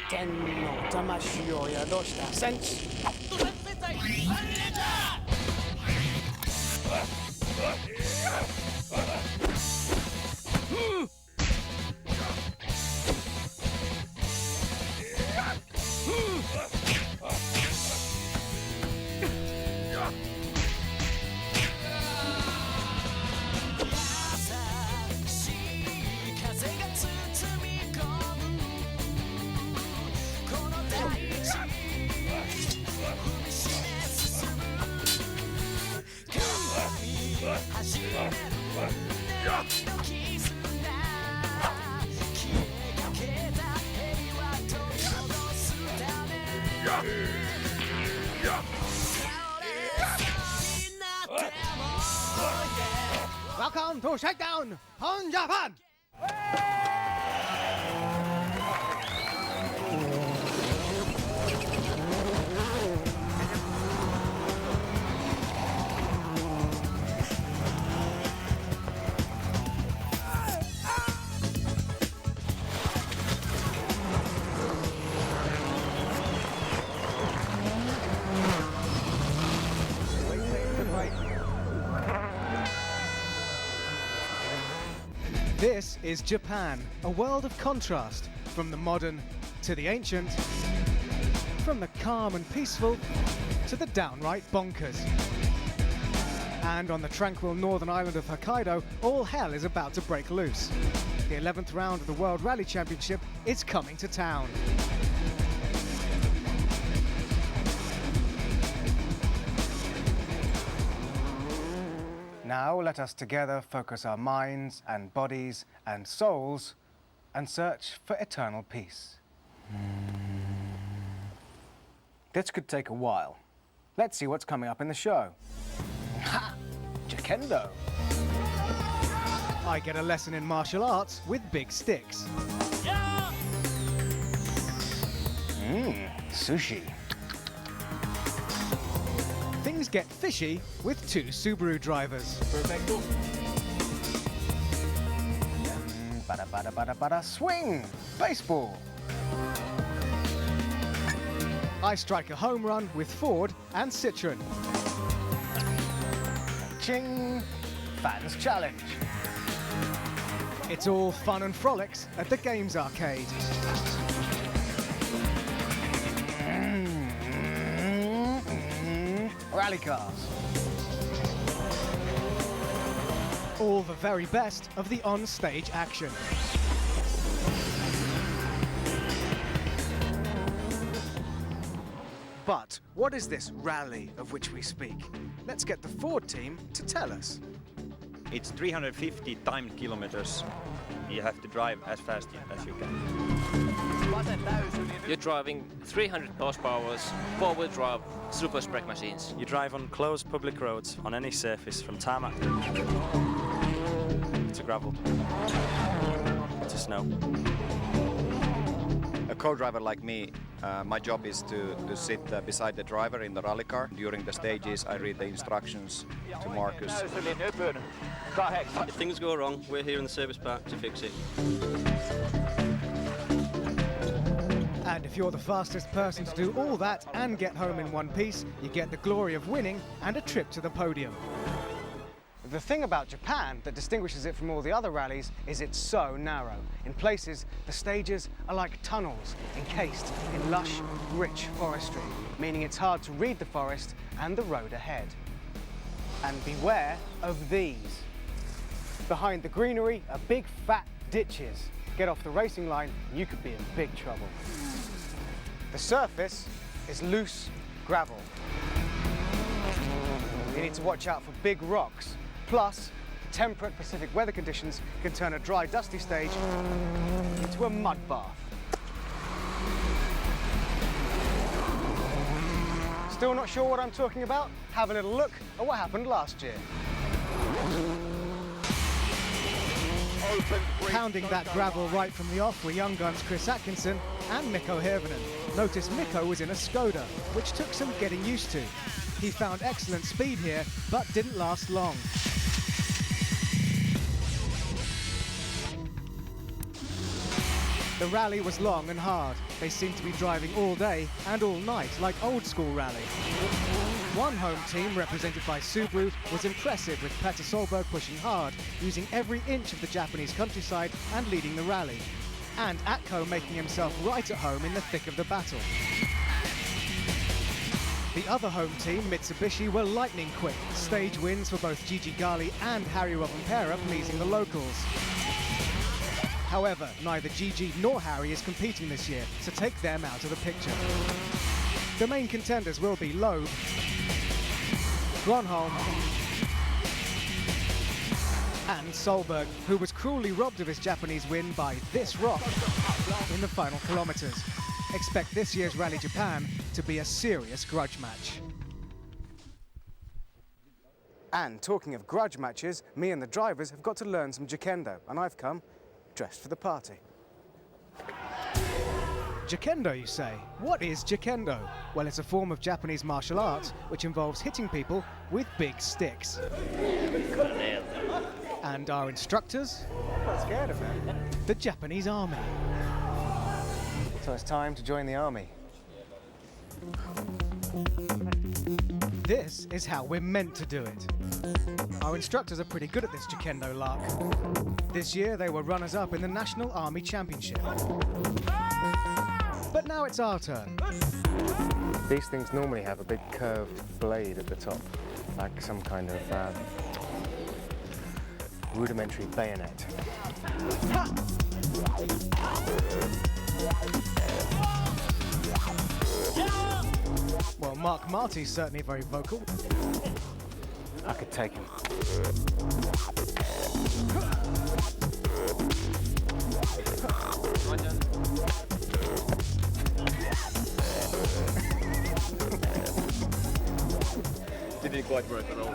天の魂を宿した戦士。Welcome to Shakedown on Japan! This is Japan, a world of contrast, from the modern to the ancient, from the calm and peaceful to the downright bonkers. And on the tranquil northern island of Hokkaido, all hell is about to break loose. The 11th round of the World Rally Championship is coming to town. Now let us together focus our minds and bodies and souls and search for eternal peace. This could take a while. Let's see what's coming up in the show. Ha! Kendo! I get a lesson in martial arts with big sticks. Sushi. Things get fishy with two Subaru drivers. Perfecto. Bada bada bada bada swing! Baseball! I strike a home run with Ford and Citroen. Ching! Fans challenge. It's all fun and frolics at the Games Arcade. Rally cars. All the very best of the on-stage action. But what is this rally of which we speak? Let's get the Ford team to tell us. It's 350 timed kilometers. You have to drive as fast as you can. You're driving 300 horsepower, four-wheel drive, super spec machines. You drive on closed public roads on any surface from tarmac to gravel to snow. A co-driver like me, my job is to sit beside the driver in the rally car. During the stages, I read the instructions to Marcus. If things go wrong, we're here in the service park to fix it. And if you're the fastest person to do all that and get home in one piece, you get the glory of winning and a trip to the podium. The thing about Japan that distinguishes it from all the other rallies is it's so narrow. In places, the stages are like tunnels encased in lush, rich forestry, meaning it's hard to read the forest and the road ahead. And beware of these. Behind the greenery are big fat ditches. Get off the racing line and you could be in big trouble. The surface is loose gravel. You need to watch out for big rocks. Plus, temperate Pacific weather conditions can turn a dry, dusty stage into a mud bath. Still not sure what I'm talking about? Have a little look at what happened last year. Pounding that gravel right from the off were young guns Chris Atkinson and Mikko Hirvonen. Notice Mikko was in a Skoda, which took some getting used to. He found excellent speed here, but didn't last long. The rally was long and hard. they seem to be driving all day and all night like old school rally. One home team, represented by Subaru, was impressive with Petter Solberg pushing hard, using every inch of the Japanese countryside and leading the rally. And Atco making himself right at home in the thick of the battle. The other home team, Mitsubishi, were lightning quick. Stage wins for both Gigi Gali and Harry Rovanperä pleasing the locals. However, neither Gigi nor Harry is competing this year, so take them out of the picture. The main contenders will be Loeb, Gronholm and Solberg, who was cruelly robbed of his Japanese win by this rock in the final kilometres. Expect this year's Rally Japan to be a serious grudge match. And talking of grudge matches, me and the drivers have got to learn some Kendo, and I've come dressed for the party. Kendo, you say? What is Kendo? Well, it's a form of Japanese martial arts which involves hitting people with big sticks. And our instructors? I'm not scared of them. The Japanese army. So it's time to join the army. This is how we're meant to do it. Our instructors are pretty good at this Kendo lark. This year they were runners-up in the National Army Championship. But now it's our turn. These things normally have a big curved blade at the top, like some kind of rudimentary bayonet. Well, Mark Marty's certainly very vocal. I could take him. Didn't quite work at all.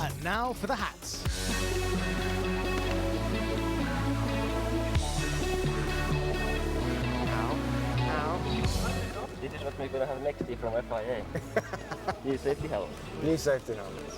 And now for the hats. This is what we're going to have next year from FIA. New safety helmet. New safety helmets.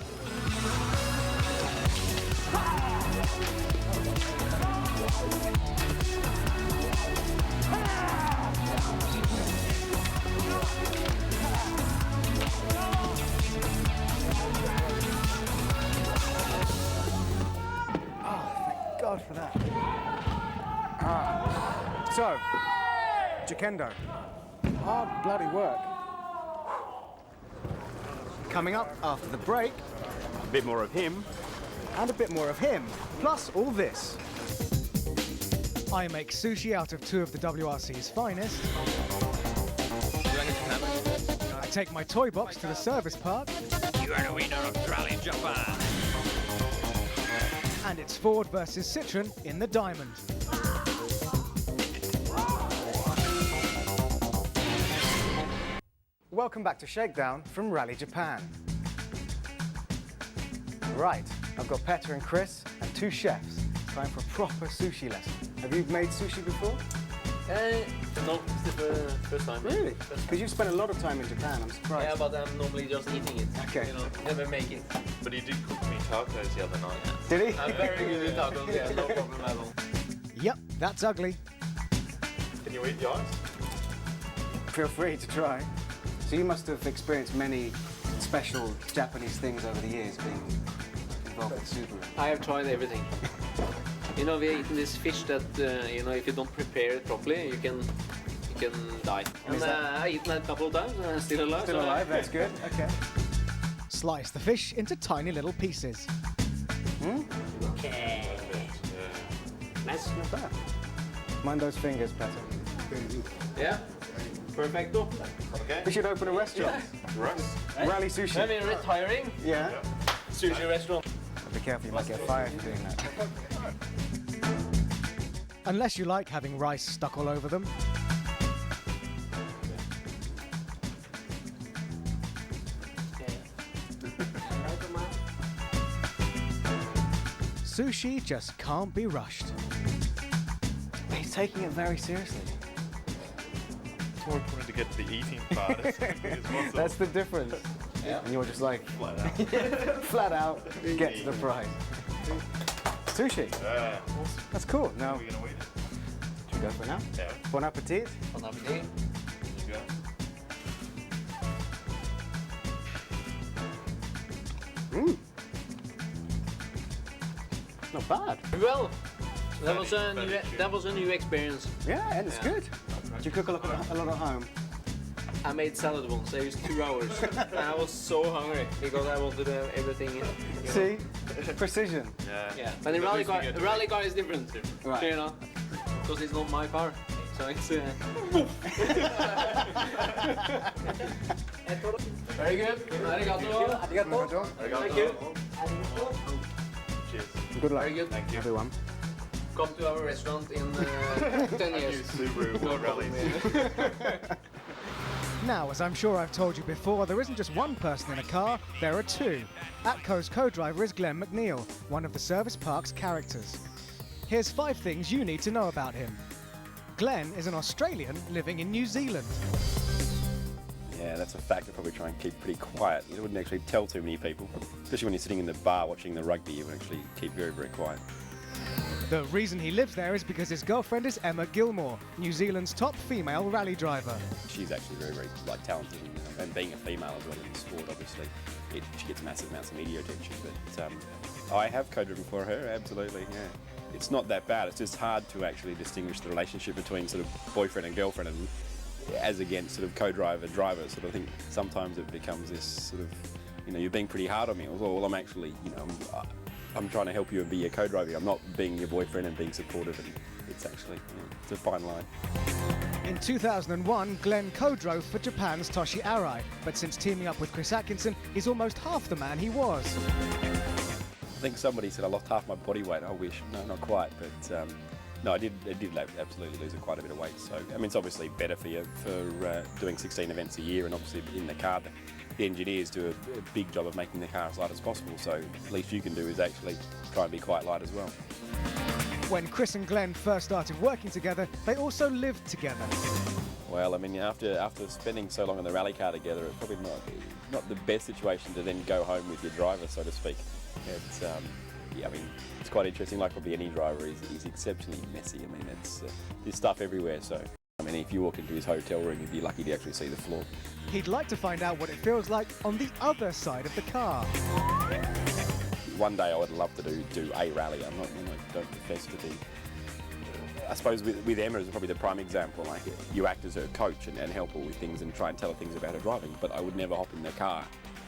Oh, thank God for that. So, Kendo. Hard bloody work. Coming up after the break, A bit more of him. and a bit more of him, plus all this. I make sushi out of 2 of the WRC's finest. I take my toy box to the service park. You are the winner of Rally Japan. And it's Ford versus Citroën in the Diamond. Welcome back to Shakedown from Rally Japan. Right, I've got Petter and Chris and 2 chefs. Time for a proper sushi lesson. Have you made sushi before? No, it's the first time. Really? Because you've spent a lot of time in Japan, I'm surprised. Yeah, but I'm normally just eating it. Okay. You know, never make it. But he did cook me tacos the other night. Did he? I'm very good with tacos, yeah, no problem at all. Yep, that's ugly. Can you eat the ice? Feel free to try. So you must have experienced many special Japanese things over the years being involved with Subaru. I have tried everything. You know, we are eating this fish that, you know, if you don't prepare it properly, you can die. And I eaten it a couple of times and I'm still alive. Still alive, that's good. Okay. Slice the fish into tiny little pieces. Okay. Nice. Not bad. Mind those fingers, Petter. Yeah. Perfecto. Okay. We should open a restaurant. Russ. Rally Sushi. I'm retiring. Yeah. Sushi restaurant. Be careful, you might get fired for doing that. Unless you like having rice stuck all over them. Sushi just can't be rushed. He's taking it very seriously. Torque wanted to get the eating part. That's the difference. Yeah. And you're just like, flat out, get to the prize. Sushi. Yeah. That's cool. Now, We're gonna wait. should we go for it now? Yeah. Bon appetit. Bon appétit. Let's go. Not bad. Well, that was Very a new experience. Yeah, and it's good. Do you cook a lot at home? I made salad once. It was 2 hours. And I was so hungry because I wanted everything. You know. See? Precision. Yeah. Yeah. But the rally car is different. Right. You know, because it's not my car. So it's. Very good. Arigato. Arigato. Thank you. Cheers. Good luck. Very good. Thank you. Everyone. Come to our restaurant in 10 years. Subaru No World problem, Rallies. yeah. Now, as I'm sure I've told you before, there isn't just one person in a car, there are two. ATCO's co-driver is Glenn McNeil, one of the service park's characters. Here's 5 things you need to know about him. Glenn is an Australian living in New Zealand. Yeah, that's a fact. I probably try and keep pretty quiet. You wouldn't actually tell too many people, especially when you're sitting in the bar watching the rugby. You would actually keep very, very quiet. The reason he lives there is because his girlfriend is Emma Gilmore, New Zealand's top female rally driver. She's actually very, very talented, and being a female as well in the sport, obviously, she gets massive amounts of media attention. But I have co-driven for her, absolutely. Yeah, it's not that bad. It's just hard to actually distinguish the relationship between sort of boyfriend and girlfriend, and as against sort of co-driver driver. Sort of thing. Sometimes it becomes this sort of, you're being pretty hard on me. Well, I'm actually, I'm trying to help you and be your co-driver. I'm not being your boyfriend and being supportive, and it's actually, it's a fine line. In 2001, Glenn co-drove for Japan's Toshi Arai, but since teaming up with Chris Atkinson, he's almost half the man he was. I think somebody said I lost half my body weight. I wish, no, not quite, but no, I did absolutely lose quite a bit of weight. So, I mean, it's obviously better for you for doing 16 events a year, and obviously in the car, the engineers do a big job of making the car as light as possible. So, the least you can do is actually try and be quite light as well. When Chris and Glenn first started working together, they also lived together. Well, I mean, after spending so long in the rally car together, it's probably not the best situation to then go home with your driver, so to speak. It's yeah, I mean, it's quite interesting. Like probably any driver is exceptionally messy. I mean, there's stuff everywhere. So, I mean, if you walk into his hotel room, you'd be lucky to actually see the floor. He'd like to find out what it feels like on the other side of the car. One day I would love to do a rally. I don't profess to be. I suppose with Emma is probably the prime example. Like you act as her coach and help her with things and try and tell her things about her driving. But I would never hop in the car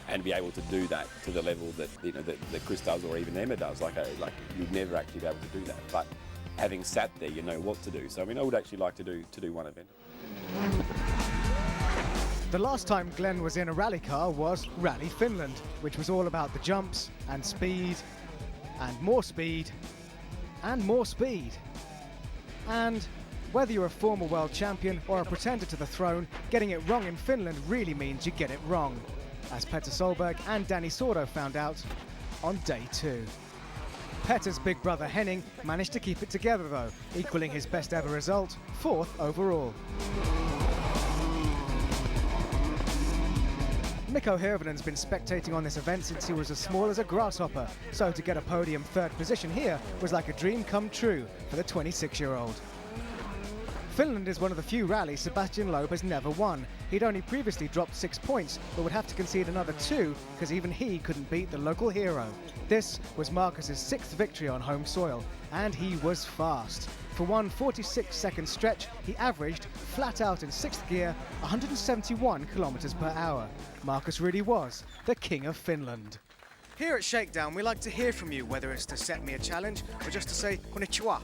and be able to do that to the level that that Chris does or even Emma does. Like you'd never actually be able to do that. But having sat there, you know what to do. So I mean, I would actually like to do one event. The last time Glenn was in a rally car was Rally Finland, which was all about the jumps and speed and more speed and more speed. And whether you're a former world champion or a pretender to the throne, getting it wrong in Finland really means you get it wrong, as Petter Solberg and Danny Sordo found out on day 2. Petter's big brother Henning managed to keep it together though, equaling his best ever result, 4th overall. Mikko Hirvonen's been spectating on this event since he was as small as a grasshopper, so to get a podium 3rd position here was like a dream come true for the 26-year-old. Finland is one of the few rallies Sebastian Loeb has never won. He'd only previously dropped 6 points, but would have to concede another 2 because even he couldn't beat the local hero. This was Marcus's 6th victory on home soil, and he was fast. For one 46-second stretch, he averaged, flat out in 6th gear, 171 kilometers per hour. Marcus really was the king of Finland. Here at Shakedown, we like to hear from you, whether it's to set me a challenge or just to say konnichiwa.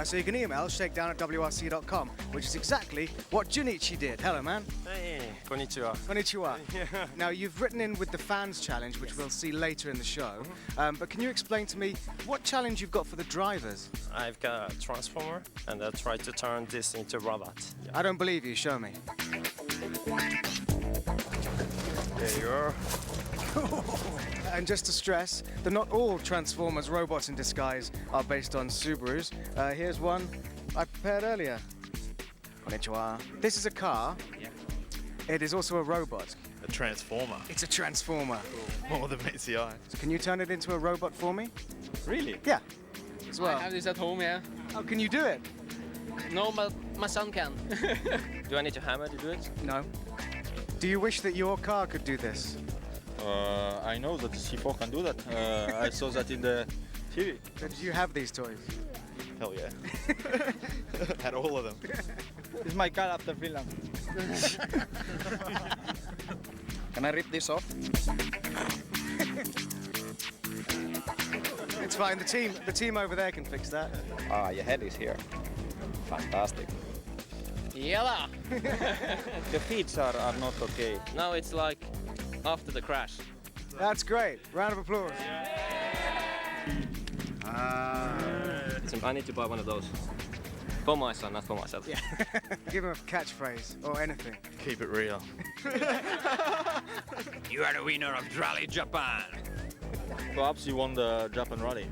So you can email shakedown@wrc.com, which is exactly what Junichi did. Hello, man. Hey, konnichiwa. Konnichiwa. Now, you've written in with the fans challenge, which we'll see later in the show. But can you explain to me what challenge you've got for the drivers? I've got a transformer, and I try to turn this into a robot. Yeah. I don't believe you. Show me. There you are. And just to stress that not all Transformers robots in disguise are based on Subarus. Here's one I prepared earlier. Konnichiwa. This is a car. Yeah. It is also a robot. A transformer. It's a transformer. More than meets the eye. So can you turn it into a robot for me? Really? Yeah. As well. I have this at home, yeah. Oh, can you do it? No, but my son can. Do I need to hammer to do it? No. Do you wish that your car could do this? I know that the C4 can do that. I saw that in the TV. Did you have these toys? Hell yeah. Had all of them. It's my car after Finland. Can I rip this off? It's fine. The team over there can fix that. Ah, your head is here. Fantastic. Yalla! The feet are not okay. Now it's like after the crash. That's great. Round of applause. I need to buy one of those. For my son, not for myself. Yeah. Give him a catchphrase or anything. Keep it real. You are the winner of Rally Japan. Perhaps you won the Japan Rally.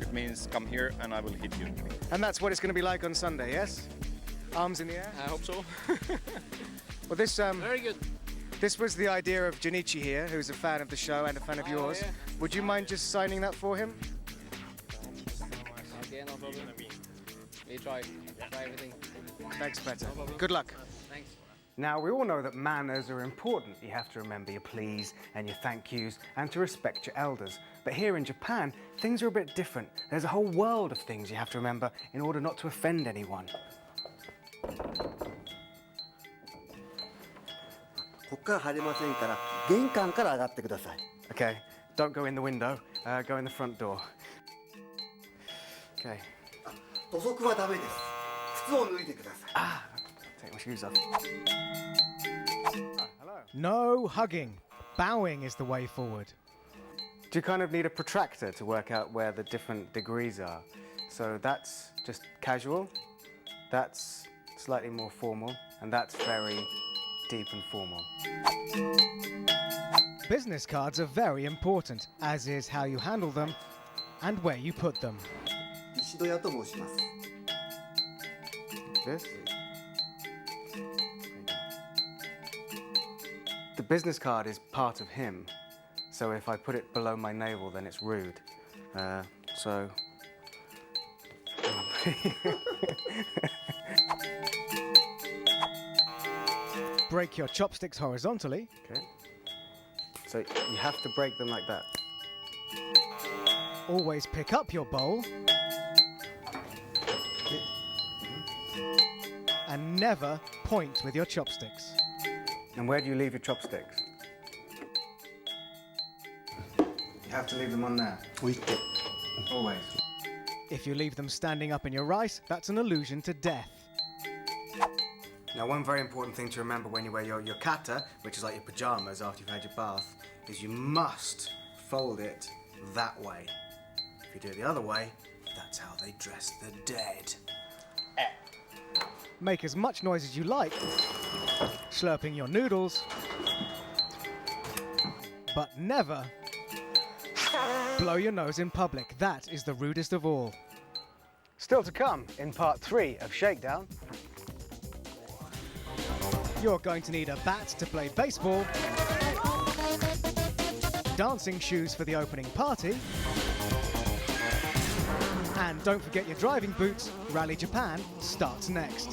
It means come here and I will hit you. And that's what it's going to be like on Sunday, yes? Arms in the air? I hope so. Well, this Very good. this was the idea of Junichi here, who's a fan of the show and a fan of yours. Yeah. Would you mind just signing that for him? Okay, no problem. We try everything. Thanks, Petter. Good luck. Thanks. Now, we all know that manners are important. You have to remember your please and your thank yous and to respect your elders. But here in Japan, things are a bit different. There's a whole world of things you have to remember in order not to offend anyone. ここから入れませんから玄関から上がってください。 Okay, don't go in the window, go in the front door. Okay. 土足はダメです。靴を脱いでください。 Take my shoes off. No hugging. Bowing is the way forward. Do you kind of need a protractor to work out where the different degrees are? So that's just casual, that's slightly more formal, and that's very deep and formal. Business cards are very important, as is how you handle them and where you put them. 石戸屋と申します。 This? The business card is part of him, so if I put it below my navel, then it's rude. So. Break your chopsticks horizontally. Okay. So you have to break them like that. Always pick up your bowl. And never point with your chopsticks. And where do you leave your chopsticks? You have to leave them on there. Always. If you leave them standing up in your rice, that's an allusion to death. Now, one very important thing to remember when you wear your kata, which is like your pajamas after you've had your bath, is you must fold it that way. If you do it the other way, that's how they dress the dead. Make as much noise as you like, slurping your noodles, but never blow your nose in public. That is the rudest of all. Still to come in part 3 of Shakedown. You're going to need a bat to play baseball, dancing shoes for the opening party, and don't forget your driving boots. Rally Japan starts next.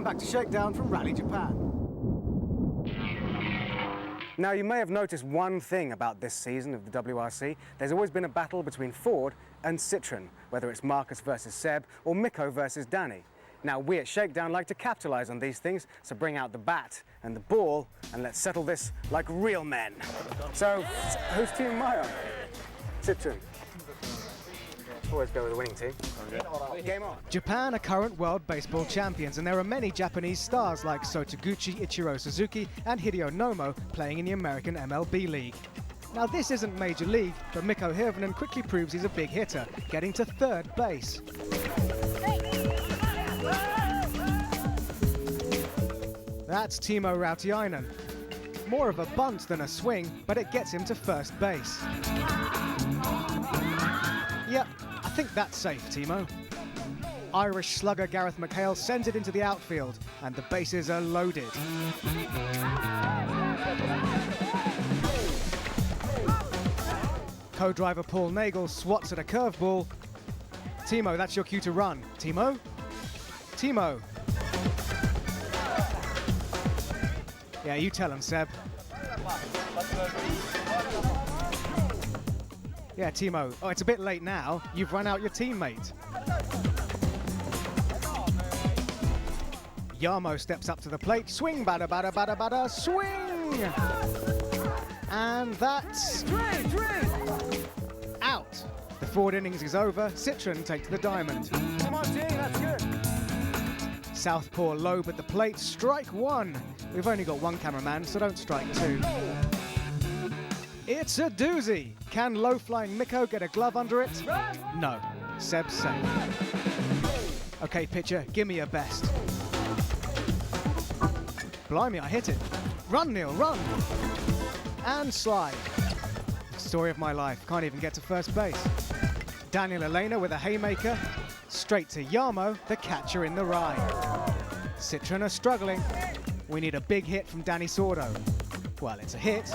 back to Shakedown from Rally Japan. Now, you may have noticed one thing about this season of the WRC. There's always been a battle between Ford and Citroën, whether it's Marcus versus Seb or Mikko versus Danny. Now, we at Shakedown like to capitalize on these things, so bring out the bat and the ball and let's settle this like real men. So, whose team am I on? Citroën. Always go with the winning team. Okay. Game on. Japan are current world baseball champions, and there are many Japanese stars like Sotoguchi, Ichiro Suzuki and Hideo Nomo playing in the American MLB League. Now, this isn't Major League, but Mikko Hirvonen quickly proves he's a big hitter, getting to third base. That's Timo Rautiainen. More of a bunt than a swing, but it gets him to first base. Yep, I think that's safe, Timo. Irish slugger Gareth McHale sends it into the outfield, and the bases are loaded. Co-driver Paul Nagel swats at a curveball. Timo, that's your cue to run. Timo? Timo. Yeah, you tell him, Seb. Yeah, Timo. Oh, it's a bit late now. You've run out your teammate. Jarmo steps up to the plate. Swing, batter, batter, batter, batter, swing! And that's out. The Ford innings is over. Citroën take to the diamond. Come on, team, that's good. Southpaw Loeb at the plate. Strike one. We've only got one cameraman, so don't strike two. It's a doozy. Can low-flying Mikko get a glove under it? No. Seb's safe. Okay, pitcher, give me your best. Blimey, I hit it. Run, Neil, run! And slide. Story of my life. Can't even get to first base. Daniel Elena with a haymaker. Straight to Jarmo, the catcher in the ride. Citroën are struggling. We need a big hit from Danny Sordo. Well, it's a hit.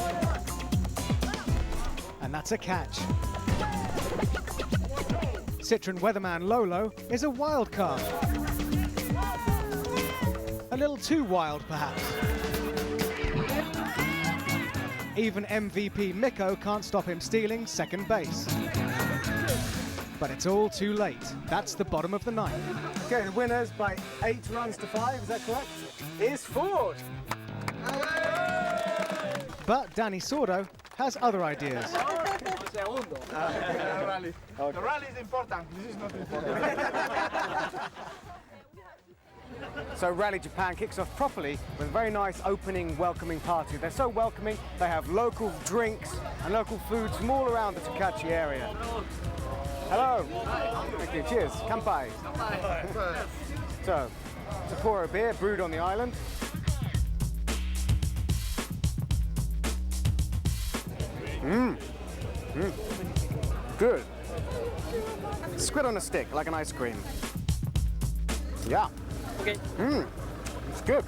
And that's a catch. Citroën weatherman Lolo is a wild card. A little too wild, perhaps. Even MVP Mikko can't stop him stealing second base. But it's all too late. That's the bottom of the ninth. Okay, the winners by 8 runs to 5, is that correct? Is Ford. But Danny Sordo has other ideas. The rally is important. This is not important. So Rally Japan kicks off properly with a very nice opening welcoming party. They're so welcoming, they have local drinks and local foods from all around the Tokachi area. Hello. Thank you. Cheers. Kanpai. So, Sapporo beer brewed on the island. Good. Squid on a stick, like an ice cream. Yeah. Okay. It's good.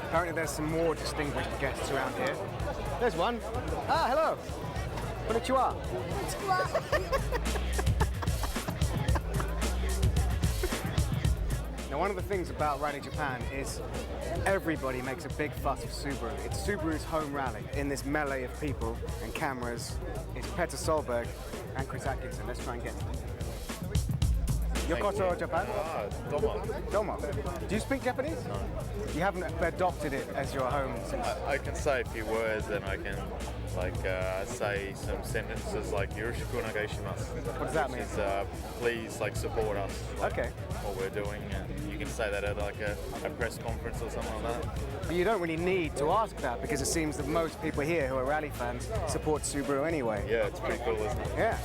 Apparently there's some more distinguished guests around here. There's one. Ah, hello. Konnichiwa. Now, one of the things about Rally Japan is everybody makes a big fuss of Subaru. It's Subaru's home rally. In this melee of people and cameras, it's Petter Solberg and Chris Atkinson. Let's try and get to them. Yokoso, Japan? Domo. Domo. Do you speak Japanese? No. You haven't adopted it as your home since... I can say a few words and I can say some sentences like Yoroshiku onegai shimasu. What does that mean? Which is please support us. Okay. What we're doing, and you can say that at a press conference or something like that. But you don't really need to ask that because it seems that most people here who are rally fans support Subaru anyway. Yeah, it's pretty cool, isn't it? Yeah.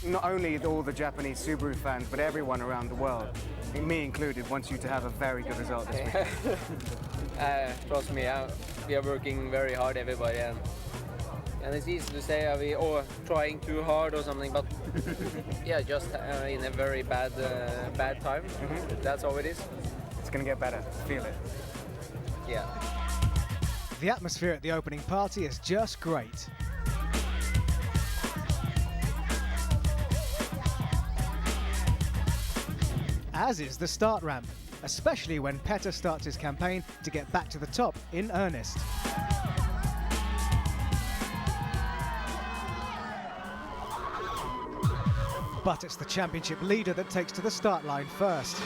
Not only all the Japanese Subaru fans, but everyone around the world, me included, wants you to have a very good result this week. Trust me, we are working very hard, everybody, and it's easy to say we are trying too hard or something, but yeah, just in a very bad time. That's how it is. It's going to get better. Feel it. Yeah. The atmosphere at the opening party is just great. as is the start ramp, especially when Petter starts his campaign to get back to the top in earnest. But it's the championship leader that takes to the start line first.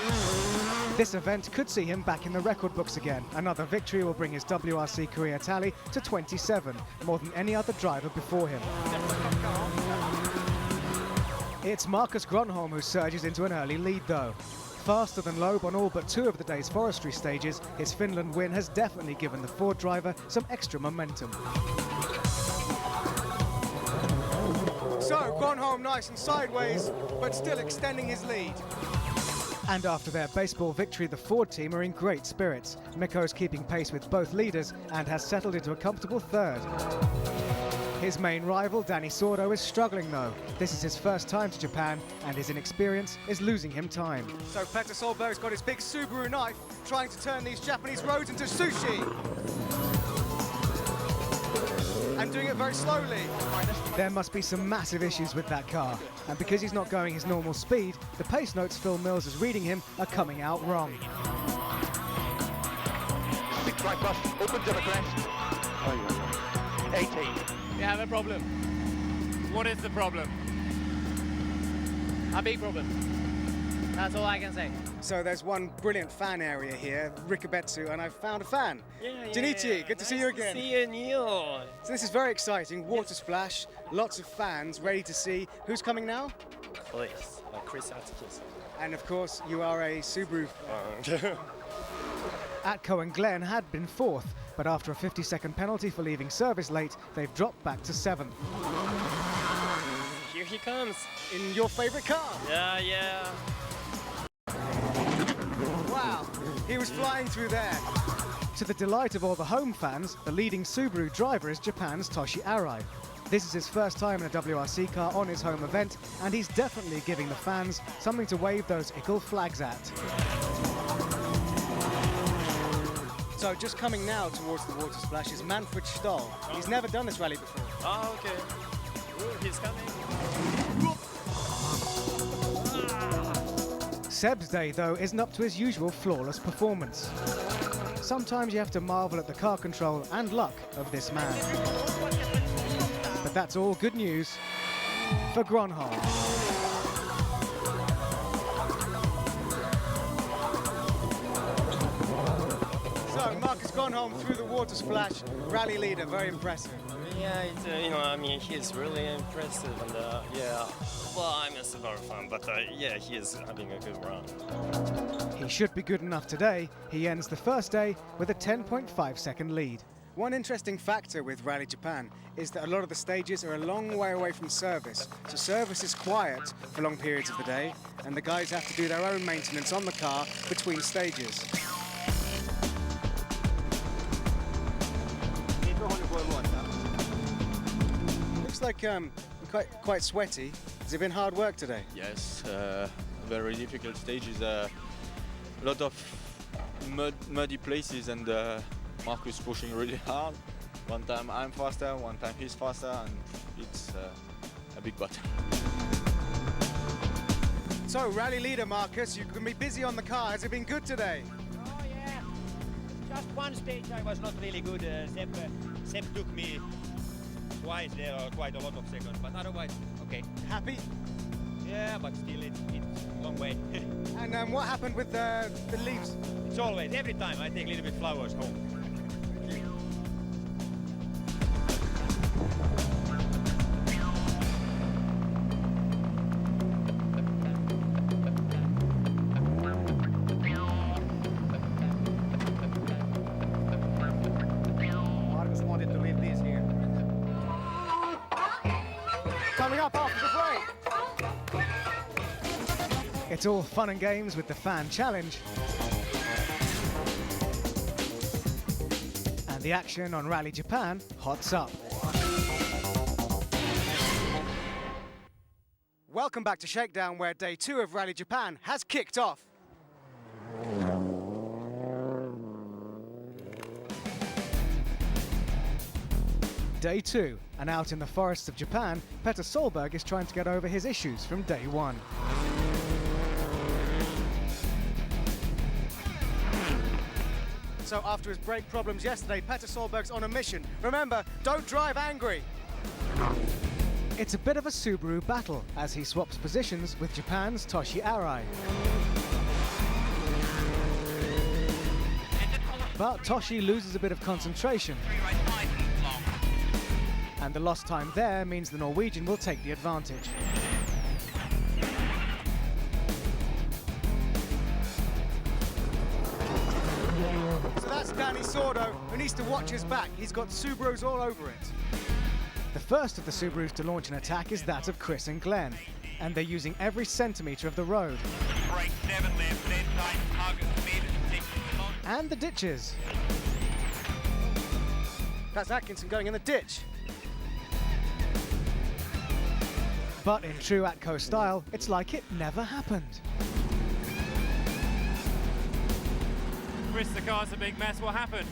This event could see him back in the record books again. Another victory will bring his WRC career tally to 27, more than any other driver before him. It's Marcus Gronholm who surges into an early lead though. Faster than Loeb on all but 2 of the day's forestry stages, his Finland win has definitely given the Ford driver some extra momentum. So, Gronholm nice and sideways, but still extending his lead. And after their baseball victory, the Ford team are in great spirits. Mikko's keeping pace with both leaders and has settled into a comfortable third. His main rival, Danny Sordo, is struggling though. This is his first time to Japan, and his inexperience is losing him time. So Petter Solberg's got his big Subaru knife, trying to turn these Japanese roads into sushi. And doing it very slowly. There must be some massive issues with that car. And because he's not going his normal speed, the pace notes Phil Mills is reading him are coming out wrong. Big right bus, open to the crest. 18. We have a problem. What is the problem? A big problem. That's all I can say. So there's one brilliant fan area here, Rikabetsu, and I've found a fan. Junichi, good to see you again. See you, Neil. So this is very exciting, water splash, lots of fans ready to see. Who's coming now? Please, Chris Atticus. And of course, you are a Subaru fan. Atco and Glenn had been 4th, but after a 50-second penalty for leaving service late, they've dropped back to 7th. Here he comes. In your favourite car? Yeah. Wow, he was flying through there. To the delight of all the home fans, the leading Subaru driver is Japan's Toshi Arai. This is his first time in a WRC car on his home event, and he's definitely giving the fans something to wave those ickle flags at. So just coming now towards the water splash is Manfred Stoll. He's never done this rally before. Oh, okay. Ooh, he's coming. Seb's day, though, isn't up to his usual flawless performance. Sometimes you have to marvel at the car control and luck of this man. But that's all good news for Gronholm. So, Marcus Gronholm through the water splash, rally leader, very impressive. Yeah, it's, he's really impressive, and well, I'm a Subaru fan, but yeah, he is having a good run. He should be good enough today. He ends the first day with a 10.5-second lead. One interesting factor with Rally Japan is that a lot of the stages are a long way away from service, so service is quiet for long periods of the day, and the guys have to do their own maintenance on the car between stages. Looks like quite sweaty. Has it been hard work today? Yes, very difficult stages. A lot of muddy places, and Marcus pushing really hard. One time I'm faster, one time he's faster, and it's a big battle. So, rally leader Marcus, you can be busy on the car. Has it been good today? Oh yeah, just one stage I was not really good. Seb took me twice there, or quite a lot of seconds, but otherwise, okay. Happy? Yeah, but still it's a long way. And what happened with the leaves? It's always, every time I take a little bit flowers home. Marcus wanted to leave these here. Coming up after the break. It's all fun and games with the fan challenge. And the action on Rally Japan hots up. Welcome back to Shakedown, where day 2 of Rally Japan has kicked off. Day 2, and out in the forests of Japan, Petter Solberg is trying to get over his issues from day 1. So after his brake problems yesterday, Petter Solberg's on a mission. Remember, don't drive angry. It's a bit of a Subaru battle as he swaps positions with Japan's Toshi Arai. But Toshi loses a bit of concentration. And the lost time there means the Norwegian will take the advantage. So that's Danny Sordo, who needs to watch his back. He's got Subarus all over it. The first of the Subarus to launch an attack is that of Chris and Glenn, and they're using every centimetre of the road. Right 7 left, then right, target mid, 6 And the ditches. That's Atkinson going in the ditch. But in true Atco style, it's like it never happened. Chris, the car's a big mess. What happened?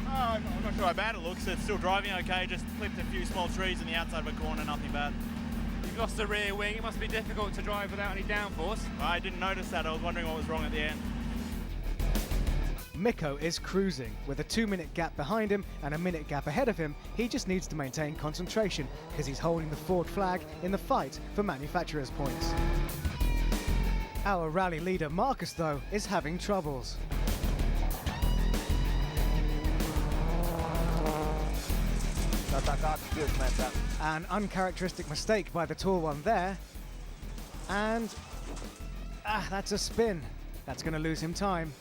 I'm not sure how bad it looks. It's still driving okay. Just clipped a few small trees in the outside of a corner. Nothing bad. You've lost the rear wing. It must be difficult to drive without any downforce. I didn't notice that. I was wondering what was wrong at the end. Mikko is cruising. With a 2-minute gap behind him and a minute gap ahead of him, he just needs to maintain concentration because he's holding the Ford flag in the fight for manufacturers' points. Our rally leader Marcus, though, is having troubles. An uncharacteristic mistake by the tall one there. And that's a spin. That's going to lose him time.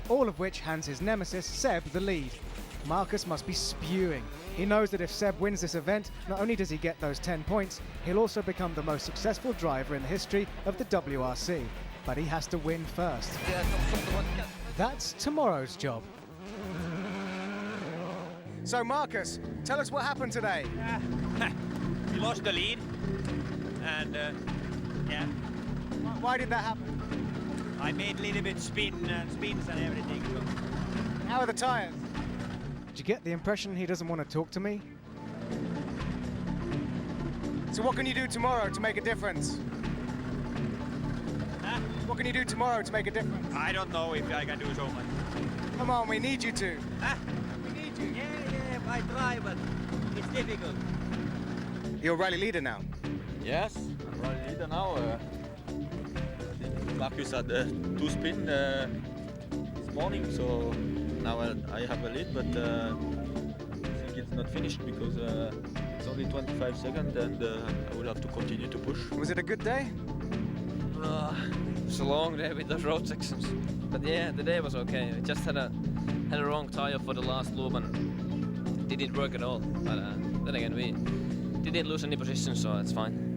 All of which hands his nemesis, Seb, the lead. Marcus must be spewing. He knows that if Seb wins this event, not only does he get those 10 points, he'll also become the most successful driver in the history of the WRC. But he has to win first. That's tomorrow's job. So Marcus, tell us what happened today. We lost the lead, and yeah. Why did that happen? I made a little bit spins and everything. So. How are the tyres? Did you get the impression he doesn't want to talk to me? So what can you do tomorrow to make a difference? Huh? What can you do tomorrow to make a difference? I don't know if I can do so much. Come on, we need you to. Huh? We need you. Yeah, I try, but it's difficult. You're rally leader now. Yes, I'm rally leader now. Marcus had 2 spin this morning, so now I have a lead, but I think it's not finished because it's only 25 seconds and I will have to continue to push. Was it a good day? It's a long day with the road sections, but yeah, the day was okay. We just had a wrong tire for the last loop and it didn't work at all. But then again, we didn't lose any position, so it's fine.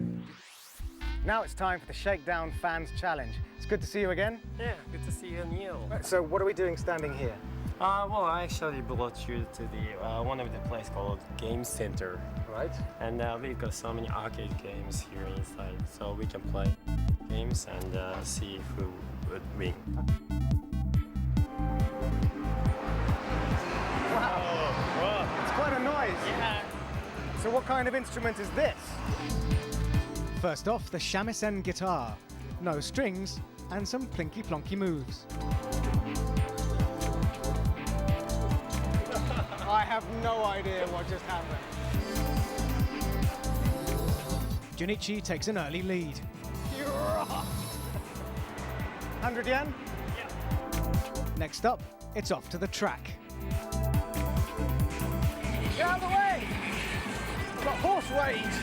Now it's time for the Shakedown Fans Challenge. It's good to see you again. Yeah, good to see you, Neil. So what are we doing standing here? Well, I actually brought you to the one of the place called Game Center. Right. And we've got so many arcade games here inside, so we can play games and see who would win. Wow. It's quite a noise. Yeah. So what kind of instrument is this? First off, the shamisen guitar. No strings and some plinky-plonky moves. I have no idea what just happened. Junichi takes an early lead. 100 yen? Yeah. Next up, it's off to the track. Get out of the way! I've got horse rage!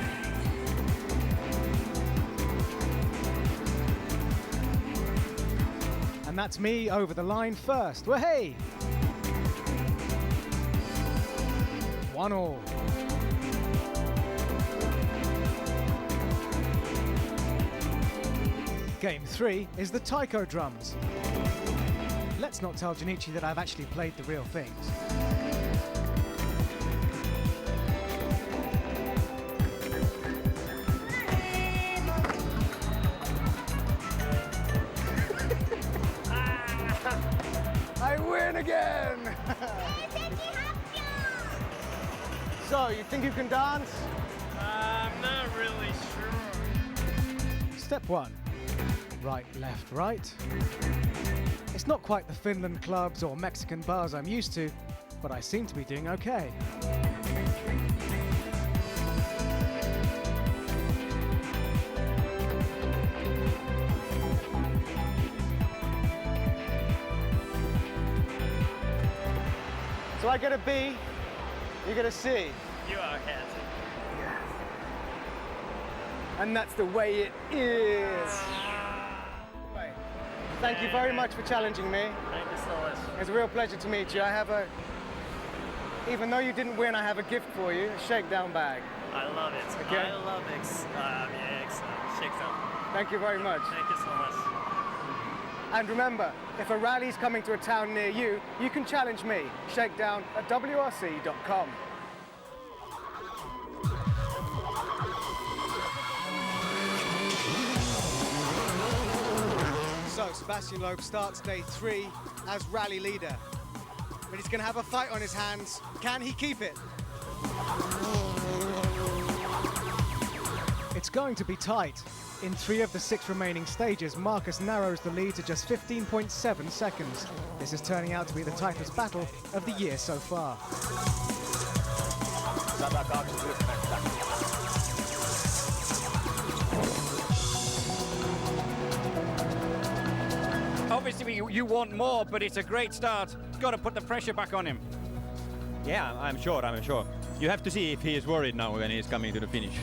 And that's me over the line first. Well, hey! 1-1. Game 3 is the taiko drums. Let's not tell Junichi that I've actually played the real things. I win again! So, you think you can dance? I'm not really sure. Step 1. Right, left, right. It's not quite the Finland clubs or Mexican bars I'm used to, but I seem to be doing okay. So I get a B, you get a C. You are handsome. And that's the way it is. Thank you very much for challenging me. Thank you so much. It's a real pleasure to meet you. I have a, even though you didn't win, I have a gift for you, a shakedown bag. I love it. Okay. I love AXN Shakedown. Thank you very much. Thank you so much. And remember, if a rally's coming to a town near you, you can challenge me, shakedown at WRC.com. So, Sebastian Loeb starts day 3 as rally leader. But he's going to have a fight on his hands. Can he keep it? It's going to be tight. In 3 of the 6 remaining stages, Marcus narrows the lead to just 15.7 seconds. This is turning out to be the tightest battle of the year so far. Obviously you want more, but it's a great start. Got to put the pressure back on him. Yeah, I'm sure. You have to see if he is worried now when he's coming to the finish.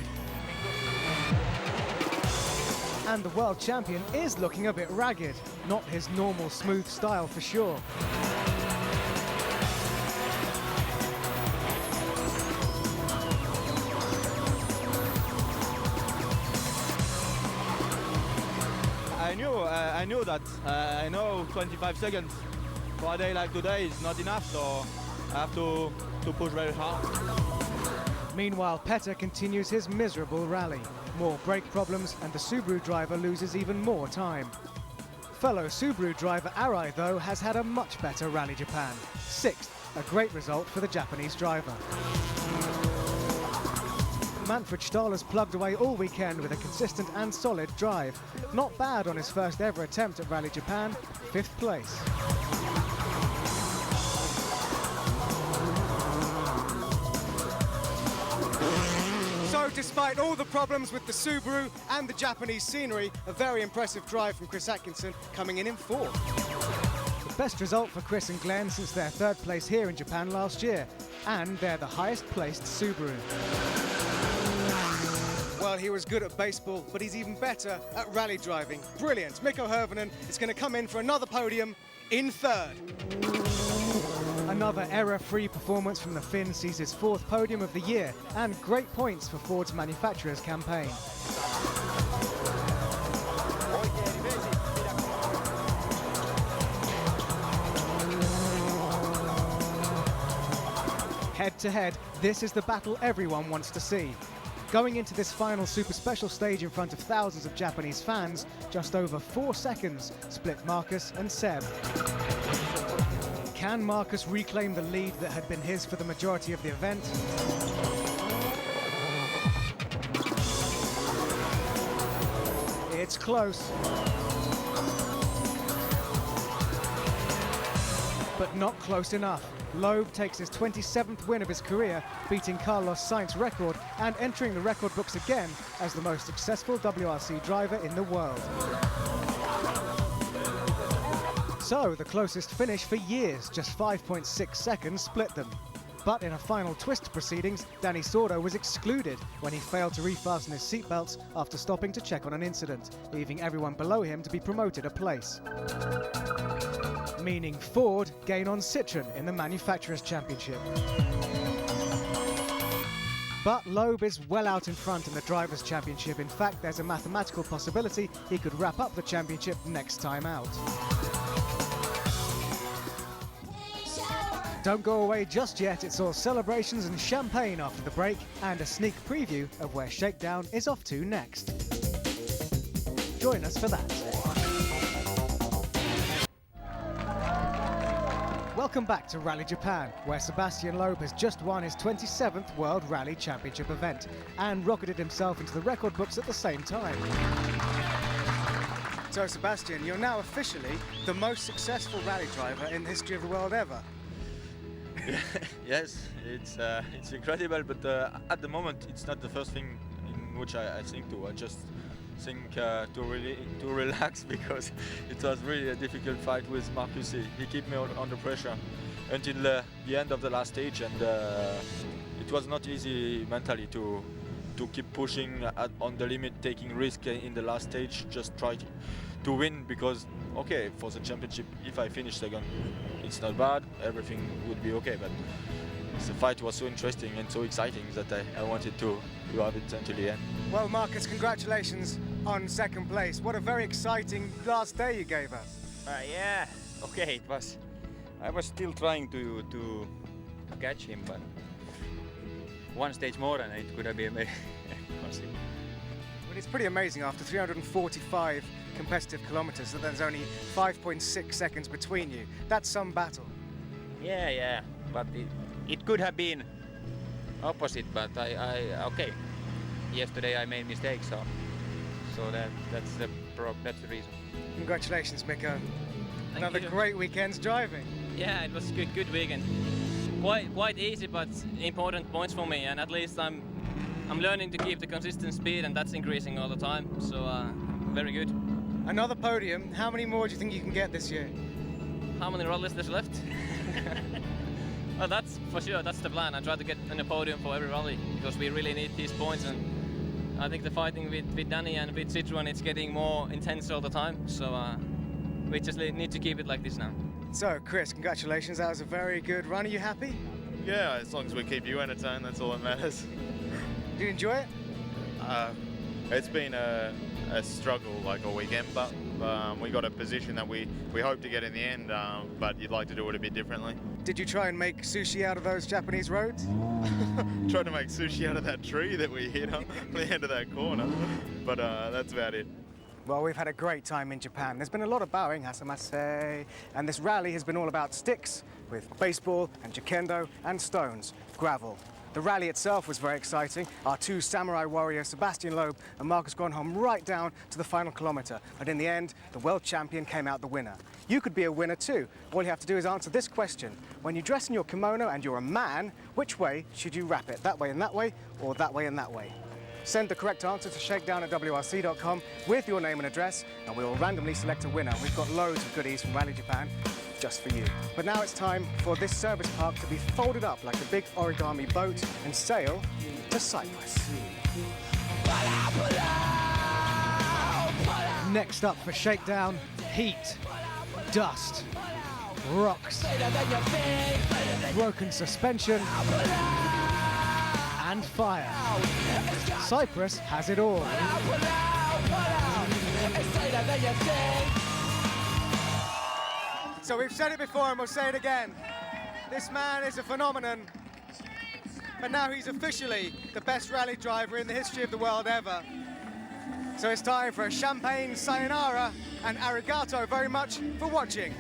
And the world champion is looking a bit ragged. Not his normal smooth style for sure. I knew that. I know 25 seconds for a day like today is not enough, so I have to push very hard. Meanwhile, Petter continues his miserable rally. More brake problems and the Subaru driver loses even more time. Fellow Subaru driver Arai, though, has had a much better Rally Japan. 6th, a great result for the Japanese driver. Manfred Stahler's plugged away all weekend with a consistent and solid drive. Not bad on his first ever attempt at Rally Japan, 5th place. So despite all the problems with the Subaru and the Japanese scenery, a very impressive drive from Chris Atkinson, coming in 4th. The best result for Chris and Glenn since their 3rd place here in Japan last year, and they're the highest placed Subaru. Well, he was good at baseball, but he's even better at rally driving. Brilliant. Mikko Hirvonen is going to come in for another podium in 3rd. Another error-free performance from the Finn sees his 4th podium of the year, and great points for Ford's manufacturers campaign. Head-to-head, this is the battle everyone wants to see. Going into this final super special stage in front of thousands of Japanese fans, just over 4 seconds split Marcus and Seb. Can Marcus reclaim the lead that had been his for the majority of the event? It's close. But not close enough. Loeb takes his 27th win of his career, beating Carlos Sainz's record and entering the record books again as the most successful WRC driver in the world. So, the closest finish for years, just 5.6 seconds split them. But in a final twist proceedings, Danny Sordo was excluded when he failed to refasten his seatbelts after stopping to check on an incident, leaving everyone below him to be promoted a place. Meaning Ford gain on Citroën in the Manufacturers' Championship. But Loeb is well out in front in the Drivers' Championship. In fact, there's a mathematical possibility he could wrap up the championship next time out. Don't go away just yet, it's all celebrations and champagne after the break, and a sneak preview of where Shakedown is off to next. Join us for that. Welcome back to Rally Japan, where Sebastian Loeb has just won his 27th World Rally Championship event and rocketed himself into the record books at the same time. So Sebastian, you're now officially the most successful rally driver in the history of the world ever. Yes, it's incredible, but at the moment it's not the first thing in which I think to. I just think to relax because it was really a difficult fight with Marcus. He kept me under pressure until the end of the last stage, and it was not easy mentally to keep pushing on the limit, taking risk in the last stage, just try to win, because okay, for the championship, if I finish second, it's not bad, everything would be okay, but the fight was so interesting and so exciting that I wanted to have it until the end. Well, Marcus, congratulations on second place. What a very exciting last day you gave us. Yeah, okay, it was. I was still trying to catch him, but one stage more and it could have been very impossible. Well, it's pretty amazing after 345 competitive kilometers that there's only 5.6 seconds between you. That's some battle. Yeah, but it could have been opposite, but okay. Yesterday I made mistakes, so that's the reason. Congratulations, Mikko. Thank Another you. great weekend's driving. Yeah, it was good weekend. Quite easy, but important points for me, and at least I'm learning to keep the consistent speed, and that's increasing all the time. So very good. Another podium. How many more do you think you can get this year? How many rallies there's left? Well, that's for sure. That's the plan. I try to get on the podium for every rally because we really need these points, and I think the fighting with Danny and with Citroen, it's getting more intense all the time. So we just need to keep it like this now. So, Chris, congratulations. That was a very good run. Are you happy? Yeah, as long as we keep you entertained, that's all that matters. Do you enjoy it? It's been a struggle like all weekend, but we got a position that we hope to get in the end, but you'd like to do it a bit differently. Did you try and make sushi out of those Japanese roads? Tried to make sushi out of that tree that we hit on the end of that corner, but that's about it. Well, we've had a great time in Japan. There's been a lot of bowing, hasamase, and this rally has been all about sticks with baseball and Kendo and stones, gravel. The rally itself was very exciting. Our two samurai warriors, Sebastian Loeb and Marcus Grönholm, right down to the final kilometre. But in the end, the world champion came out the winner. You could be a winner too. All you have to do is answer this question. When you dress in your kimono and you're a man, which way should you wrap it? That way and that way, or that way and that way? Send the correct answer to shakedown@wrc.com with your name and address, and we will randomly select a winner. We've got loads of goodies from Rally Japan just for you. But now it's time for this service park to be folded up like a big origami boat and sail to Cyprus. Next up for Shakedown, heat, dust, rocks, broken suspension, and fire. Cyprus has it all. So we've said it before and we'll say it again. This man is a phenomenon, but now he's officially the best rally driver in the history of the world ever. So it's time for a champagne sayonara and arigato very much for watching.